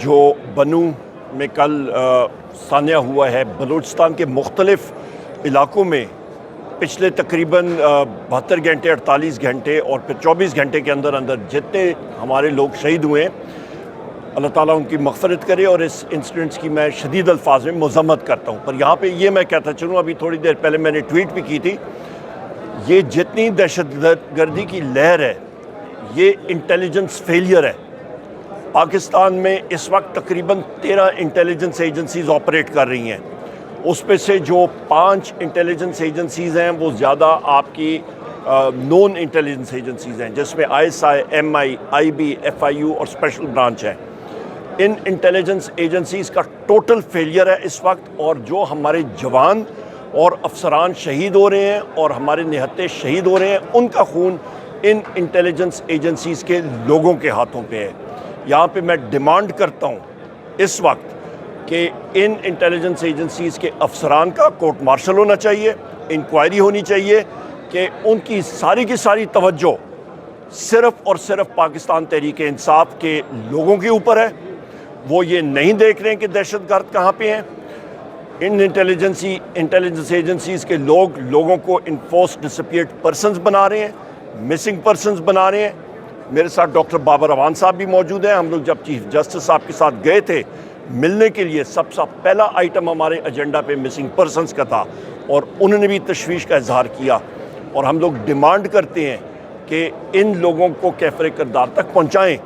جو بنو میں کل سانحہ ہوا ہے، بلوچستان کے مختلف علاقوں میں پچھلے تقریباً 72 گھنٹے 48 گھنٹے اور پھر 24 گھنٹے کے اندر جتنے ہمارے لوگ شہید ہوئے ہیں، اللہ تعالیٰ ان کی مغفرت کرے، اور اس انسیڈنٹس کی میں شدید الفاظ میں مذمت کرتا ہوں۔ پر یہاں پہ یہ میں کہتا چلوں، ابھی تھوڑی دیر پہلے میں نے ٹویٹ بھی کی تھی، یہ جتنی دہشت گردی کی لہر ہے، یہ انٹیلیجنس فیلئر ہے۔ پاکستان میں اس وقت تقریباً 13 انٹیلیجنس ایجنسیز آپریٹ کر رہی ہیں۔ اس پہ سے جو 5 انٹیلیجنس ایجنسیز ہیں وہ زیادہ آپ کی نون انٹیلیجنس ایجنسیز ہیں، جس میں ISI، MI، IB، FIU اور اسپیشل برانچ ہے۔ ان انٹیلیجنس ایجنسیز کا ٹوٹل فیلئر ہے اس وقت، اور جو ہمارے جوان اور افسران شہید ہو رہے ہیں اور ہمارے نہتے شہید ہو رہے ہیں، ان کا خون ان انٹیلیجنس ایجنسیز کے لوگوں کے ہاتھوں پہ ہے۔ یہاں پہ میں ڈیمانڈ کرتا ہوں اس وقت کہ ان انٹیلیجنس ایجنسیز کے افسران کا کورٹ مارشل ہونا چاہیے، انکوائری ہونی چاہیے کہ ان کی ساری توجہ صرف اور صرف پاکستان تحریک انصاف کے لوگوں کے اوپر ہے۔ وہ یہ نہیں دیکھ رہے ہیں کہ دہشت گرد کہاں پہ ہیں۔ ان انٹیلیجنس ایجنسیز کے لوگوں کو انفورسڈ ڈسپیئرڈ پرسنز بنا رہے ہیں، مسنگ پرسنز بنا رہے ہیں۔ میرے ساتھ ڈاکٹر بابر اعوان صاحب بھی موجود ہیں۔ ہم لوگ جب چیف جسٹس صاحب کے ساتھ گئے تھے ملنے کے لیے، سب سے پہلا آئٹم ہمارے ایجنڈا پہ مسنگ پرسنز کا تھا، اور انہوں نے بھی تشویش کا اظہار کیا، اور ہم لوگ ڈیمانڈ کرتے ہیں کہ ان لوگوں کو کیفر کردار تک پہنچائیں۔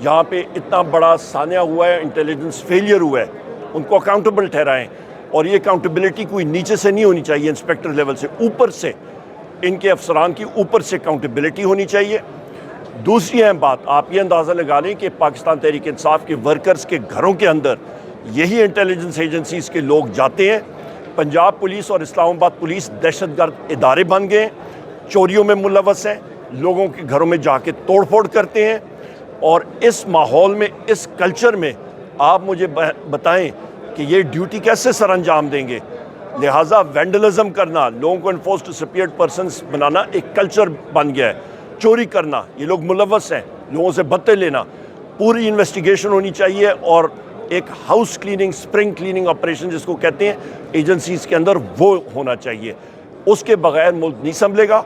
یہاں پہ اتنا بڑا سانحہ ہوا ہے، انٹیلیجنس فیلئر ہوا ہے، ان کو اکاؤنٹیبل ٹھہرائیں، اور یہ اکاؤنٹیبلٹی کوئی نیچے سے نہیں ہونی چاہیے، انسپیکٹر لیول سے، اوپر سے ان کے افسران کی اوپر سے اکاؤنٹیبلٹی ہونی چاہیے۔ دوسری اہم بات، آپ یہ اندازہ لگا لیں کہ پاکستان تحریک انصاف کے ورکرز کے گھروں کے اندر یہی انٹیلیجنس ایجنسیز کے لوگ جاتے ہیں۔ پنجاب پولیس اور اسلام آباد پولیس دہشت گرد ادارے بن گئے ہیں، چوریوں میں ملوث ہیں، لوگوں کے گھروں میں جا کے توڑ پھوڑ کرتے ہیں، اور اس ماحول میں، اس کلچر میں آپ مجھے بتائیں کہ یہ ڈیوٹی کیسے سر انجام دیں گے؟ لہٰذا وینڈلزم کرنا، لوگوں کو انفورسڈ ڈسپیئرڈ پرسنز بنانا ایک کلچر بن گیا ہے۔ چوری کرنا، یہ لوگ ملوث ہیں، لوگوں سے بھتے لینا، پوری انویسٹیگیشن ہونی چاہیے، اور ایک house cleaning, spring cleaning operation جس کو کہتے ہیں ایجنسیز کے اندر، وہ ہونا چاہیے۔ اس کے بغیر ملک نہیں سنبھلے گا۔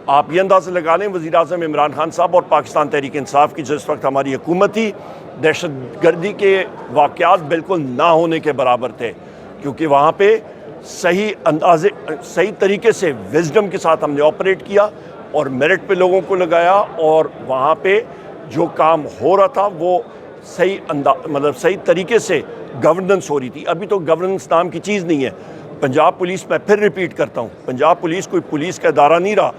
آپ یہ اندازہ لگا لیں، وزیر اعظم عمران خان صاحب اور پاکستان تحریک انصاف کی جس وقت ہماری حکومت تھی، دہشت گردی کے واقعات بالکل نہ ہونے کے برابر تھے، کیونکہ وہاں پہ صحیح طریقے سے وزڈم کے ساتھ ہم نے آپریٹ کیا، اور میرٹ پہ لوگوں کو لگایا، اور وہاں پہ جو کام ہو رہا تھا وہ صحیح طریقے سے گورننس ہو رہی تھی۔ ابھی تو گورننس نام کی چیز نہیں ہے۔ پنجاب پولیس، میں پھر ریپیٹ کرتا ہوں، پنجاب پولیس کوئی پولیس کا ادارہ نہیں رہا،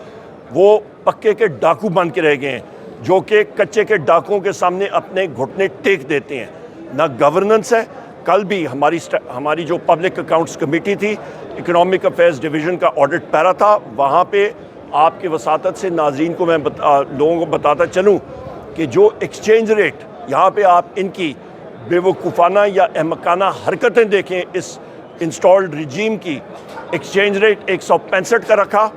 وہ پکے کے ڈاکو بن کے رہ گئے ہیں، جو کہ کچے کے ڈاکوؤں کے سامنے اپنے گھٹنے ٹیک دیتے ہیں۔ نہ گورننس ہے۔ کل بھی ہماری جو پبلک اکاؤنٹس کمیٹی تھی، اکنامک افیئرز ڈویژن کا آڈٹ پیرا تھا، وہاں پہ آپ کی وساطت سے ناظرین کو میں لوگوں کو بتاتا چلوں کہ جو ایکسچینج ریٹ یہاں پہ آپ ان کی بے وقوفانہ یا احمقانہ حرکتیں دیکھیں، اس انسٹالڈ رجیم کی ایکسچینج ریٹ 165 کا رکھا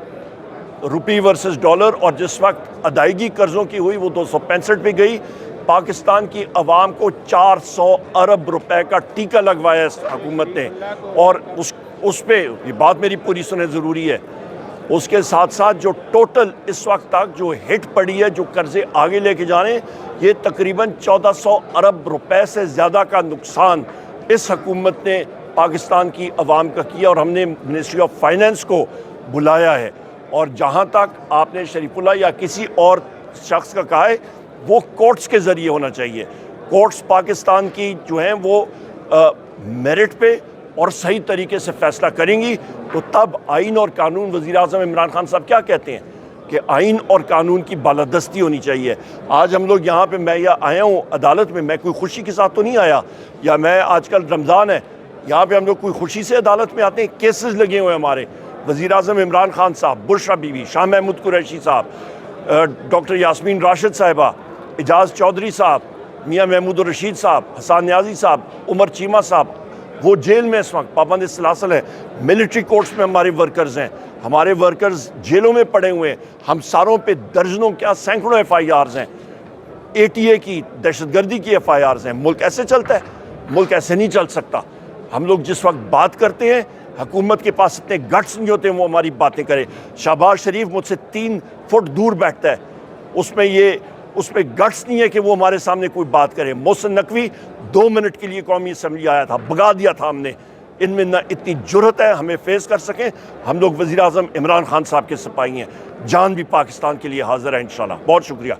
روپی ورسز ڈالر، اور جس وقت ادائیگی قرضوں کی ہوئی وہ 265 پہ گئی۔ پاکستان کی عوام کو 400 ارب روپے کا ٹیکہ لگوایا اس حکومت نے، اور اس پہ یہ بات میری پوری سنیں ضروری ہے، اس کے ساتھ ساتھ جو ٹوٹل اس وقت تک جو ہٹ پڑی ہے، جو قرضے آگے لے کے جانے، یہ تقریباً 1400 ارب روپے سے زیادہ کا نقصان اس حکومت نے پاکستان کی عوام کا کیا، اور ہم نے منسٹری آف فائنینس کو بلایا ہے، اور جہاں تک آپ نے شریف اللہ یا کسی اور شخص کا کہا ہے، وہ کورٹس کے ذریعے ہونا چاہیے۔ کورٹس پاکستان کی جو ہیں وہ میرٹ پہ اور صحیح طریقے سے فیصلہ کریں گی، تو تب آئین اور قانون، وزیر اعظم عمران خان صاحب کیا کہتے ہیں کہ آئین اور قانون کی بالادستی ہونی چاہیے۔ آج ہم لوگ یہاں پہ، میں آیا ہوں عدالت میں کوئی خوشی کے ساتھ تو نہیں آیا، یا میں آج کل رمضان ہے، یہاں پہ ہم لوگ کوئی خوشی سے عدالت میں آتے ہیں؟ کیسز لگے ہوئے ہمارے، وزیر اعظم عمران خان صاحب، بشرا بی بی، شاہ محمود قریشی صاحب، ڈاکٹر یاسمین راشد صاحبہ، اعجاز چودھری صاحب، میاں محمود الرشید صاحب، حسان نیازی صاحب، عمر چیمہ صاحب، وہ جیل میں اس وقت پابند سلاسل ہیں۔ ملٹری کورٹس میں ہمارے ورکرز ہیں، ہمارے ورکرز جیلوں میں پڑے ہوئے ہیں، ہم ساروں پہ درجنوں کیا سینکڑوں FIRs ہیں۔ ATA کی دہشت گردی کی FIRs ہیں. ملک ایسے چلتا ہے؟ ملک ایسے نہیں چل سکتا. ہم لوگ جس وقت بات کرتے ہیں حکومت کے پاس اتنے گٹس نہیں ہوتے وہ ہماری باتیں کرے. شہباز شریف مجھ سے 3 فٹ دور بیٹھتا ہے, اس میں گٹس نہیں ہے کہ وہ ہمارے سامنے کوئی بات کرے. محسن نقوی 2 منٹ کے لیے قومی اسمبلی آیا تھا, بگا دیا تھا ہم نے. ان میں نہ اتنی جرت ہے ہمیں فیس کر سکیں. ہم لوگ وزیر اعظم عمران خان صاحب کے سپاہی ہیں, جان بھی پاکستان کے لیے حاضر ہے انشاءاللہ. بہت شکریہ.